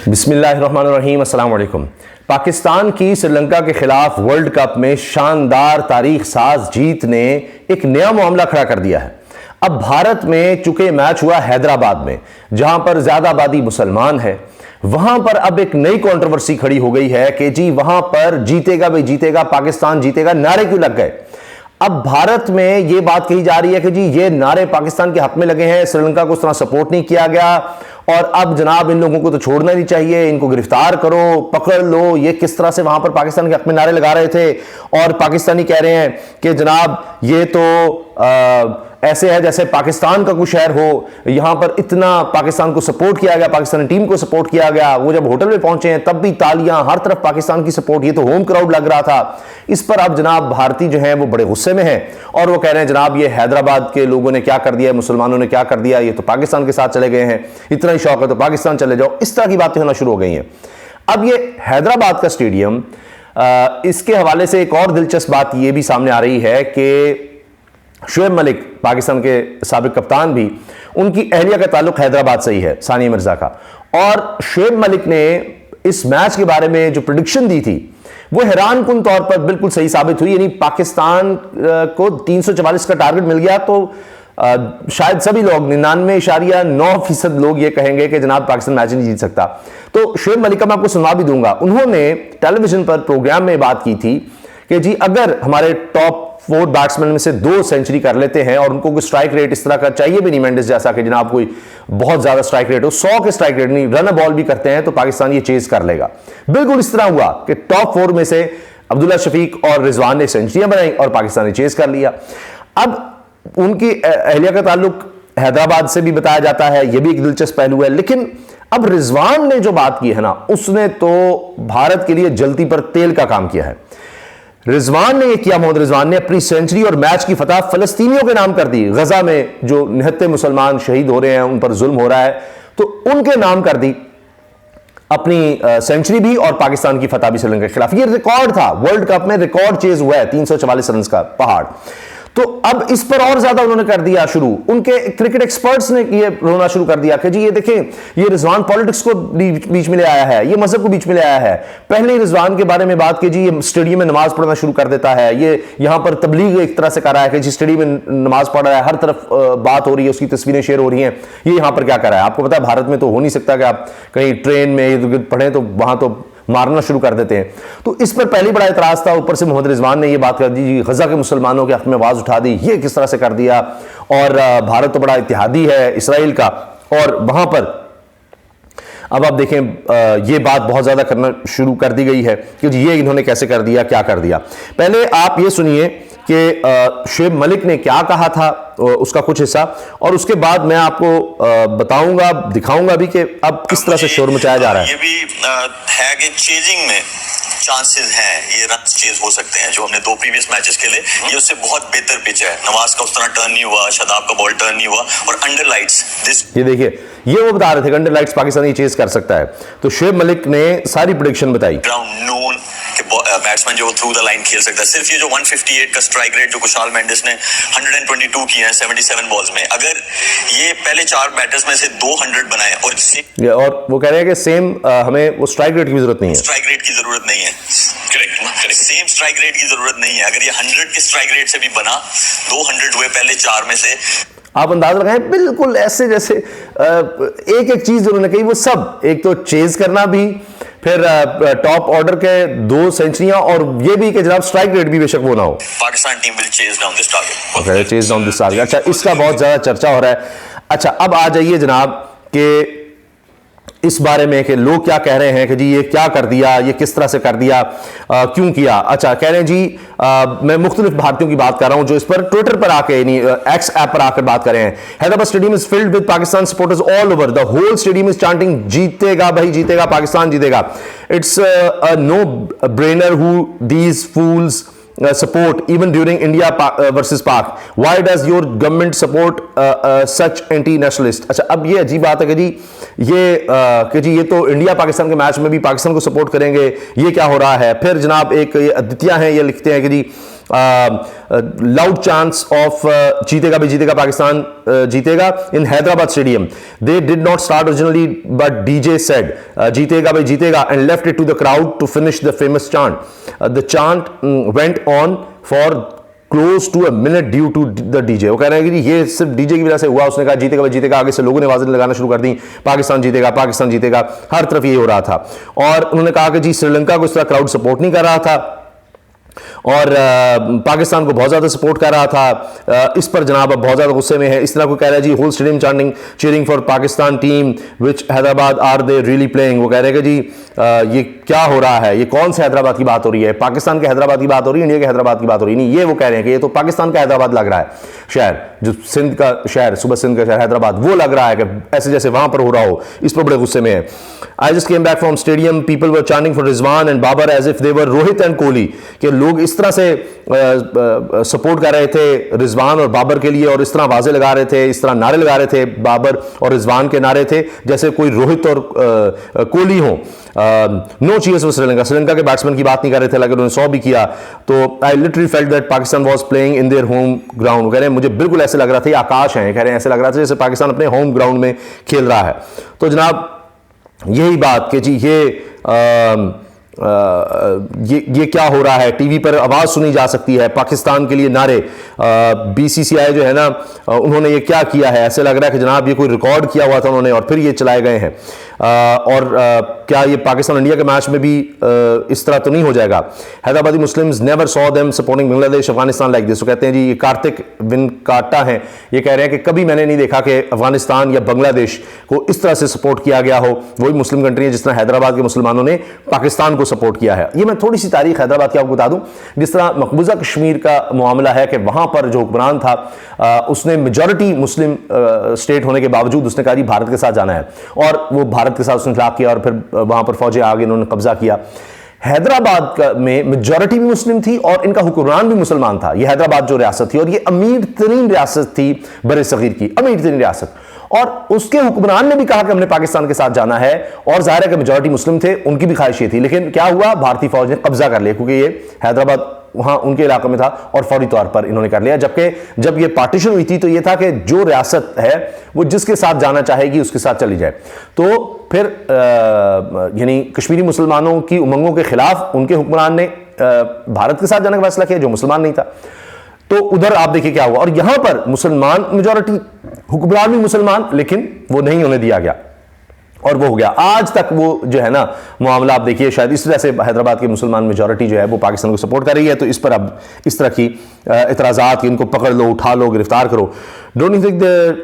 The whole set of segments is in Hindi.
बिस्मिल्लाहिर्रहमानिर्रहीम, अस्सलाम वालेकुम। पाकिस्तान की श्रीलंका के खिलाफ वर्ल्ड कप में शानदार तारीख साज जीत ने एक नया मामला खड़ा कर दिया है। अब भारत में चूंकि मैच हुआ हैदराबाद में, जहां पर ज्यादा आबादी मुसलमान है, वहां पर अब एक नई कंट्रोवर्सी खड़ी हो गई है कि जी वहां पर जीतेगा भाई जीतेगा, पाकिस्तान जीतेगा, नारे क्यों लग गए। अब भारत में यह बात कही जा रही है कि जी ये नारे पाकिस्तान के हक में लगे हैं, श्रीलंका को उस तरह सपोर्ट नहीं किया गया और अब जनाब इन लोगों को तो छोड़ना नहीं चाहिए, इनको गिरफ्तार करो, पकड़ लो। ये किस तरह से वहां पर पाकिस्तान के हक में नारे लगा रहे थे और पाकिस्तानी कह रहे हैं कि जनाब ये तो ऐसे है जैसे पाकिस्तान का कोई शहर हो, यहां पर इतना पाकिस्तान को सपोर्ट किया गया, पाकिस्तानी टीम को सपोर्ट किया गया। वो जब होटल में पहुंचे हैं तब भी तालियां, हर तरफ पाकिस्तान की सपोर्ट, ये तो होम क्राउड लग रहा था। इस पर अब जनाब भारतीय जो हैं वो बड़े गुस्से में हैं और वो कह रहे हैं जनाब ये हैदराबाद के लोगों ने क्या कर दिया, मुसलमानों ने क्या कर दिया, ये तो पाकिस्तान के साथ चले गए हैं, इतना ही शौक है तो पाकिस्तान चले जाओ। इस तरह की बातें होना शुरू हो गई हैं। अब ये हैदराबाद का स्टेडियम, इसके हवाले से एक और दिलचस्प बात ये भी सामने आ रही है कि शुएब मलिक, पाकिस्तान के साबिक कप्तान, भी उनकी अहलिया का ताल्लुक हैदराबाद से ही है, सानिया मिर्जा का। और शुएब मलिक ने इस मैच के बारे में जो प्रेडिक्शन दी थी वो हैरानकुन तौर पर बिल्कुल सही साबित हुई। यानी पाकिस्तान को 344 का टारगेट मिल गया तो शायद सभी लोग 99.9% लोग ये कहेंगे कि जनाब पाकिस्तान मैच नहीं जीत सकता। तो शुएब मलिक का मैं आपको सुना भी दूंगा। उन्होंने टेलीविजन पर प्रोग्राम में बात की थी कि जी अगर हमारे टॉप 4 बैट्समैन में से 2 सेंचुरी कर लेते हैं और उनको कोई स्ट्राइक रेट इस तरह का चाहिए भी नहीं मेंडिस जैसा कि जनाब कोई बहुत ज्यादा स्ट्राइक रेट हो, 100 के स्ट्राइक रेट नहीं, रन बॉल भी करते हैं तो पाकिस्तान ये चेज कर लेगा। बिल्कुल इस तरह हुआ कि टॉप 4 में से अब्दुल्ला शफीक और रिजवान ने सेंचुरियां बनाई और पाकिस्तान ने चेज कर लिया। अब उनकी अहलिया का ताल्लुक हैदराबाद से भी बताया जाता है, यह भी एक दिलचस्प पहलू है। लेकिन अब रिजवान ने जो बात की है ना, उसने तो भारत के लिए जल्दी पर तेल का काम किया है। रिजवान ने यह किया, मोहम्मद रिजवान ने अपनी सेंचुरी और मैच की फतह फलस्तीनियों के नाम कर दी। गजा में जो निहत्ते मुसलमान शहीद हो रहे हैं, उन पर जुल्म हो रहा है, तो उनके नाम कर दी अपनी सेंचुरी भी और पाकिस्तान की फतह भी श्रीलंका के खिलाफ। यह रिकॉर्ड था, वर्ल्ड कप में रिकॉर्ड चेज हुआ है, 344 रन का पहाड़। तो अब इस पर और ज्यादा उन्होंने कर दिया शुरू। उनके क्रिकेट एक्सपर्ट्स ने ये रोना शुरू कर दिया कि जी ये देखें, ये रिजवान पॉलिटिक्स को बीच में ले आया है, ये मजहब को बीच में ले आया है। पहले ही रिजवान के बारे में बात की, जी ये स्टेडियम में नमाज पढ़ना शुरू कर देता है, ये यहां पर तबलीग एक तरह से कर रहा है कि जी स्टेडियम में नमाज पढ़ रहा है, हर तरफ बात हो रही है, उसकी तस्वीरें शेयर हो रही हैं, ये यहां पर क्या कर रहा है। आपको पता है भारत में तो हो नहीं सकता कि आप कहीं ट्रेन में पढ़ें तो वहां तो मारना शुरू कर देते हैं। तो इस पर पहले बड़ा इतराज था। ऊपर से मोहम्मद रिजवान ने यह बात कर दी, गजा के मुसलमानों के हक में आवाज उठा दी, ये किस तरह से कर दिया। और भारत तो बड़ा इत्तेहादी है इसराइल का, और वहां पर अब आप देखें ये बात बहुत ज्यादा करना शुरू कर दी गई है कि ये इन्होंने कैसे कर दिया, क्या कर दिया। पहले आप ये सुनिए कि शुएब मलिक ने क्या कहा था, उसका कुछ हिस्सा, और उसके बाद मैं आपको बताऊंगा, दिखाऊंगा भी कि अब किस तरह से शोर मचाया जा रहा है। ये भी है कि चेजिंग में चांसेस हैं, ये रन चेज हो सकते हैं। जो हमने 2 प्रीवियस मैचेस खेले, ये उससे बहुत बेहतर पिच है। नवाज का उस तरह टर्न नहीं हुआ, शादाब का बॉल टर्न नहीं हुआ, और अंडर लाइट्स ये देखिए, ये वो बता रहे थे कि अंडर लाइट्स पाकिस्तान ये चेज कर सकता है। तो शुएब मलिक ने सारी प्रेडिक्शन बताई। ग्राउंड नोन कि बैट्समैन जो थ्रू द लाइन खेल सकता है। सिर्फ ये जो 158 का स्ट्राइक रेट जो कुशाल मेंडिस ने 122 किए हैं 77 बॉल्स में, अगर ये पहले 4 बैटर्स में से 200 बनाए और वो कह रहे हैं कि सेम हमें वो स्ट्राइक रेट की जरूरत नहीं है, स्ट्राइक रेट की जरूरत नहीं है, करेक्ट, सेम स्ट्राइक रेट की जरूरत नहीं है। अगर ये 100 के स्ट्राइक रेट से भी बना, 200 हुए पहले 4 में से, आप अंदाजा लगाएं बिल्कुल ऐसे जैसे एक एक चीज उन्होंने कही, वो सब, एक तो चेज करना भी, फिर टॉप ऑर्डर के 2 सेंचुरियां, और ये भी कि जनाब स्ट्राइक रेट भी बेशक वो ना हो। Pakistan team will chase down this target. Okay, chase down this target. अच्छा, इसका बहुत ज्यादा चर्चा हो रहा है। अच्छा, अब आ जाइए जनाब कि इस बारे में कि लोग क्या कह रहे हैं कि जी ये क्या कर दिया, ये किस तरह से कर दिया, क्यों किया। अच्छा, कह रहे हैं जी मैं मुख्तलिफ भारतीयों की बात कर रहा हूं जो इस पर ट्विटर पर आके, यानी एक्स ऐप पर आकर बात कर रहे हैं। Hyderabad stadium is filled with Pakistan supporters all over, the whole stadium is chanting जीतेगा भाई जीतेगा, पाकिस्तान जीतेगा। It's a no brainer who these fools support even during India versus Pak. Why does your government support such anti-nationalist? अच्छा, अब ये अजीब बात है कि जी ये तो इंडिया पाकिस्तान के मैच में भी पाकिस्तान को सपोर्ट करेंगे, ये क्या हो रहा है। फिर जनाब एक ये अदित्य हैं, ये लिखते हैं कि जी लाउड चांस ऑफ जीतेगा भी जीतेगा पाकिस्तान जीतेगा in Hyderabad stadium. They did not start originally but DJ said जीतेगा भाई जीतेगा and left it to the crowd to finish the famous chant. The chant went on for close to a minute due to the DJ. वो कह रहे हैं कि ये सिर्फ डीजे की वजह से हुआ. उसने कहा जीतेगा भाई जीतेगा. आगे से लोगों ने आवाजें लगाना शुरू कर दी, पाकिस्तान जीतेगा पाकिस्तान जीतेगा. हर तरफ ये हो रहा था. और उन्होंने कहा कि जी श्रीलंका को इस तरह क्राउड सपोर्ट नहीं कर रहा था और पाकिस्तान को बहुत ज्यादा सपोर्ट कर रहा था. इस पर जनाब अब बहुत ज्यादा गुस्से में है. इस तरह को कह रहा है जी whole stadium chanting cheering for Pakistan team which Hyderabad are they really playing. वो कह रहे हैं कि जी ये क्या हो रहा है, ये कौन से हैदराबाद की बात हो रही है, पाकिस्तान के हैदराबाद की बात हो रही है, इंडिया के हैदराबाद की बात हो रही है. नहीं, ये वो कह रहे हैं कि ये तो पाकिस्तान का हैदराबाद लग रहा है. शहर जो सिंध का शहर, सुबह सिंध का शहर हैदराबाद, वो लग रहा है कि ऐसे जैसे वहां पर हो रहा हो. इस पर बड़े गुस्से में है. I just came back from stadium, people were chanting for Rizwan and Babar as if they were Rohit and Kohli. कि लोग इस तरह से सपोर्ट कर रहे थे रिजवान और बाबर के लिए और इस तरह आवाजें लगा रहे थे, इस तरह नारे लगा रहे थे. बाबर और रिजवान के नारे थे जैसे कोई रोहित और कोहली हो. No cheers for Sri Lanka. Sri Lanka के बैट्समैन की बात नहीं कर रहे थे, लेकिन उन्होंने 100 भी किया. तो I literally felt that Pakistan was playing in their home ground. कह रहे हैं मुझे बिल्कुल ऐसे लग रहा था, ये आकाश है, कह रहे हैं ऐसे लग रहा था जैसे पाकिस्तान अपने होम ग्राउंड में खेल रहा है. तो जनाब यही बात कि जी ये क्या हो रहा है. टीवी पर आवाज सुनी जा सकती है, पाकिस्तान के लिए नारे. बीसीसीआई जो है ना, उन्होंने ये क्या किया है, ऐसे लग रहा है कि जनाब ये कोई रिकॉर्ड किया हुआ था उन्होंने और फिर ये चलाए गए हैं. और क्या ये पाकिस्तान इंडिया के मैच में भी इस तरह तो नहीं हो जाएगा. Hyderabadi Muslims never saw them supporting Bangladesh Afghanistan like this. तो कहते हैं जी ये कार्तिक विनकाटा हैं, ये कह रहे हैं कि कभी मैंने नहीं देखा कि अफगानिस्तान या बांग्लादेश को इस तरह से सपोर्ट किया गया हो. वही मुस्लिम कंट्री है जिस तरह हैदराबाद के मुसलमानों ने पाकिस्तान को सपोर्ट किया है. ये मैं थोड़ी सी तारीख हैदराबाद की आपको बता दूं. जिस तरह मकबूजा कश्मीर का मामला है कि वहां पर जो हुक्मरान था उसने मेजॉरिटी मुस्लिम स्टेट होने के बावजूद उसने कहा जी भारत के साथ जाना है और वो भारत के साथ उसने खिलाफ किया और फिर वहां पर फौजें आ गई, उन्होंने कब्जा किया. हैदराबाद में मेजॉरिटी भी मुस्लिम थी और इनका हुक्मरान भी मुसलमान था. ये हैदराबाद जो रियासत थी और ये अमीर तरीन रियासत थी बरे सगीर की, अमीर तरीन रियासत. और उसके हुक्मरान ने भी कहा कि हमने पाकिस्तान के साथ जाना है और जाहिर है कि मेजॉरिटी मुस्लिम थे, उनकी भी ख्वाहिश थी. लेकिन क्या हुआ, भारतीय फौज ने कब्जा कर लिया क्योंकि ये हैदराबाद वहां उनके इलाके में था और फौरी तौर पर इन्होंने कर लिया. जबकि जब ये पार्टीशन हुई थी तो ये था कि जो रियासत है वो जिसके साथ जाना चाहेगी उसके साथ चली जाए. तो फिर यानी कश्मीरी मुसलमानों की उमंगों के खिलाफ उनके हुक्मरान ने भारत के साथ जाने का फैसला किया जो मुसलमान नहीं था. तो उधर आप देखिए क्या हुआ. और यहां पर मुसलमान मेजॉरिटी, हुक्मरान भी मुसलमान, लेकिन वो नहीं होने दिया गया और वो हो गया. आज तक वो जो है ना मामला आप देखिए, शायद इस वजह से हैदराबाद की मुसलमान मेजॉरिटी जो है वो पाकिस्तान को सपोर्ट कर रही है. तो इस पर अब इस तरह की इतराजात कि इनको पकड़ लो, उठा लो, गिरफ्तार करो. Don't you think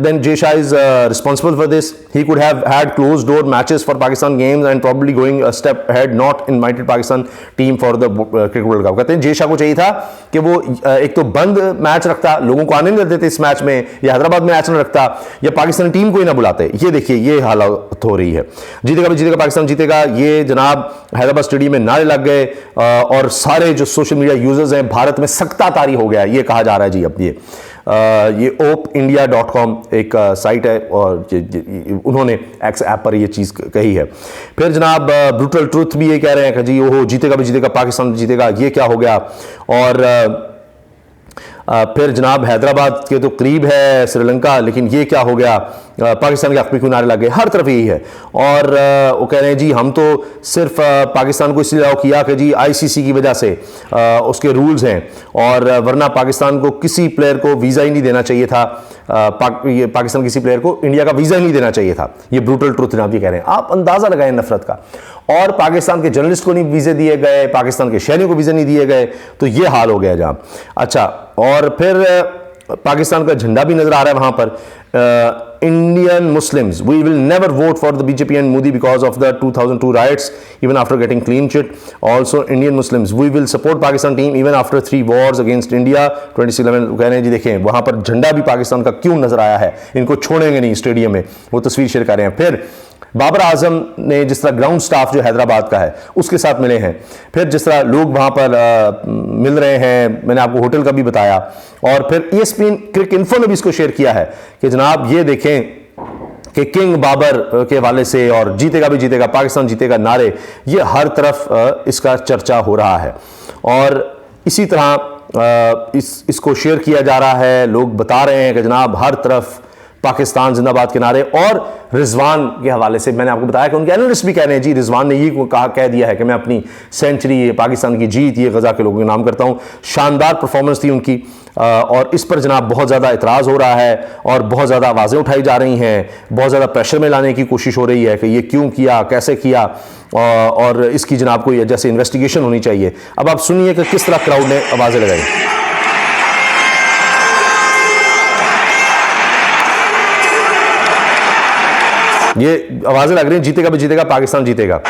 then Jay Shah is responsible for this? He could have had closed door matches for Pakistan games and probably going a step ahead, not invited Pakistan team for the cricket World Cup. कहते हैं जय शाह को चाहिए था कि वो एक तो बंद मैच रखता, लोगों को आने नहीं देते थे इस मैच में, या हैदराबाद में मैच न रखता, या पाकिस्तान टीम को ही ना बुलाते. ये देखिए ये हालत हो रही है. जीतेगा भी जीतेगा पाकिस्तान जीतेगा, ये जनाब हैदराबाद स्टेडियम में नारे लग गए और सारे जो सोशल मीडिया यूजर्स हैं भारत में सख्ता तारी हो गया, ये कहा जा रहा है जी. अब ये opindia.com एक साइट है और उन्होंने एक्स ऐप पर ये चीज़ कही है. फिर जनाब ब्रूटल ट्रूथ भी ये कह रहे हैं कि जी ओहो जीतेगा भी जीतेगा पाकिस्तान जीतेगा, ये क्या हो गया. और फिर जनाब हैदराबाद के तो करीब है श्रीलंका, लेकिन ये क्या हो गया, पाकिस्तान के हक में क्यों नारे लग गए. हर तरफ यही है. और वो कह रहे हैं जी हम तो सिर्फ पाकिस्तान को इसलिए अलाउ किया कि जी आईसीसी की वजह से उसके रूल्स हैं, और वरना पाकिस्तान को किसी प्लेयर को वीज़ा ही नहीं देना चाहिए था. पाकिस्तान किसी प्लेयर को इंडिया का वीज़ा ही नहीं देना चाहिए था. ये ब्रूटल ट्रूथ जनाब ये कह रहे हैं. आप अंदाज़ा लगाएं नफरत का. और पाकिस्तान के जर्नलिस्ट को नहीं वीज़े दिए गए, पाकिस्तान के शहरियों को वीज़े नहीं दिए गए, तो ये हाल हो गया जनाब. अच्छा, और फिर पाकिस्तान का झंडा भी नजर आ रहा है वहां पर. Indian Muslims, we will never vote for the BJP and Modi because of the 2002 riots, even after getting clean chit. Also, Indian Muslims, we will support Pakistan team even after 3 wars against India. 2011 कह रहे हैं जी, देखें वहां पर झंडा भी पाकिस्तान का क्यों नजर आया है. इनको छोड़ेंगे नहीं स्टेडियम में, वो तस्वीर शेयर कर रहे हैं. फिर बाबर आजम ने जिस तरह ग्राउंड स्टाफ जो हैदराबाद का है उसके साथ मिले हैं, फिर जिस तरह लोग वहां पर मिल रहे हैं, मैंने आपको होटल का भी बताया. और फिर ESPN क्रिक इन्फो ने भी इसको शेयर किया है कि जनाब ये देखें कि किंग बाबर के हवाले से और जीतेगा भी जीतेगा पाकिस्तान जीतेगा नारे, ये हर तरफ इसका चर्चा हो रहा है. और इसी तरह इसको शेयर किया जा रहा है, लोग बता रहे हैं कि जनाब हर तरफ पाकिस्तान जिंदाबाद के नारे। और रिजवान के हवाले से मैंने आपको बताया कि उनके एनालिस्ट भी कह रहे हैं जी, रिजवान ने ये कह दिया है कि मैं अपनी सेंचुरी, पाकिस्तान की जीत, ये गजा के लोगों के नाम करता हूं। शानदार परफॉर्मेंस थी उनकी और इस पर जनाब बहुत ज़्यादा इतराज़ हो रहा है और बहुत ज़्यादा आवाज़ें उठाई जा रही हैं, बहुत ज़्यादा प्रेशर में लाने की कोशिश हो रही है कि ये क्यों किया, कैसे किया, और इसकी जनाब कोई जैसे इन्वेस्टिगेशन होनी चाहिए। अब आप सुनिए कि किस तरह क्राउड ने आवाज़ें लगाई। ये आवाजें लग रही हैं जीतेगा भी जीतेगा, पाकिस्तान जीतेगा।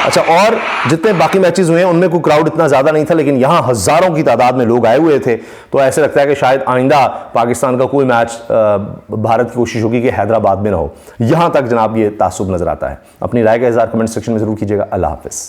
अच्छा, और जितने बाकी मैचेस हुए हैं उनमें कोई क्राउड इतना ज्यादा नहीं था, लेकिन यहां हजारों की तादाद में लोग आए हुए थे। तो ऐसे लगता है कि शायद आइंदा पाकिस्तान का कोई मैच भारत की कोशिश होगी कि हैदराबाद में ना हो। यहां तक जनाब ये तासुब नजर आता है। अपनी राय का इज़हार कमेंट सेक्शन में जरूर कीजिएगा। अल्लाह हाफिज।